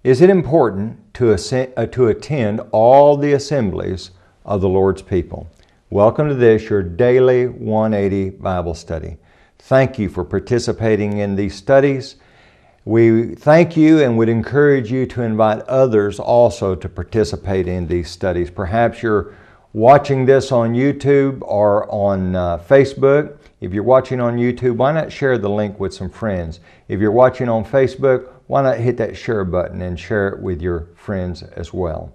Is it important to attend all the assemblies of the Lord's people? Welcome to this, your daily 180 Bible study. Thank you for participating in these studies. We thank you and would encourage you to invite others also to participate in these studies. Perhaps you're watching this on YouTube or on Facebook. If you're watching on YouTube, why not share the link with some friends? If you're watching on Facebook, why not hit that share button and share it with your friends as well?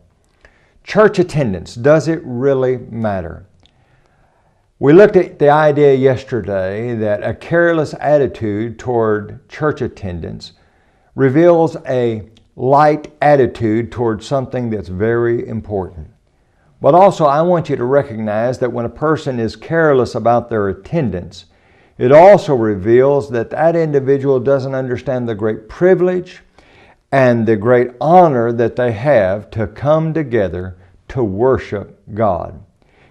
Church attendance, does it really matter? We looked at the idea yesterday that a careless attitude toward church attendance reveals a light attitude toward something that's very important. But also, I want you to recognize that when a person is careless about their attendance, it also reveals that that individual doesn't understand the great privilege and the great honor that they have to come together to worship God.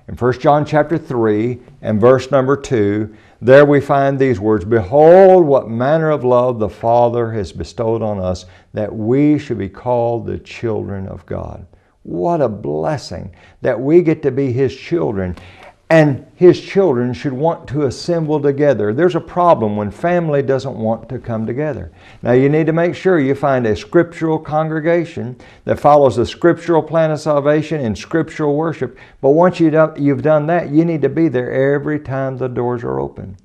In 1 John chapter 3 and verse number 2, there we find these words, "Behold, what manner of love the Father has bestowed on us, that we should be called the children of God." What a blessing that we get to be His children, and His children should want to assemble together. There's a problem when family doesn't want to come together. Now you need to make sure you find a scriptural congregation that follows the scriptural plan of salvation and scriptural worship. But once you've done that, you need to be there every time the doors are open.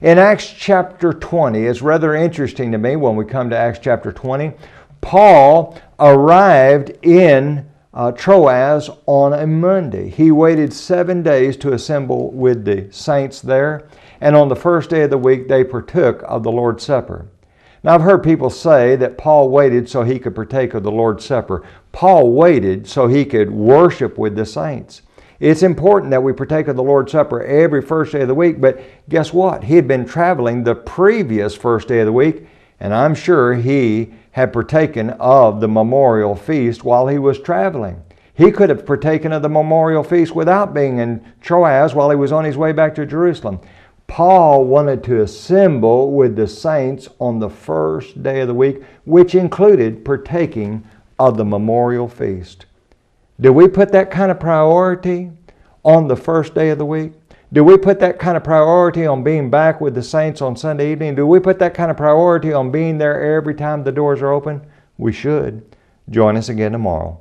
In Acts chapter 20, it's rather interesting to me when we come to Acts chapter 20, Paul arrived in Troas on a Monday. He waited 7 days to assemble with the saints there, and on the first day of the week they partook of the Lord's Supper. Now I've heard people say that Paul waited so he could partake of the Lord's Supper. Paul waited so he could worship with the saints. It's important that we partake of the Lord's Supper every first day of the week, but guess what? He had been traveling the previous first day of the week, and I'm sure he had partaken of the memorial feast while he was traveling. He could have partaken of the memorial feast without being in Troas while he was on his way back to Jerusalem. Paul wanted to assemble with the saints on the first day of the week, which included partaking of the memorial feast. Do we put that kind of priority on the first day of the week? Do we put that kind of priority on being back with the saints on Sunday evening? Do we put that kind of priority on being there every time the doors are open? We should. Join us again tomorrow.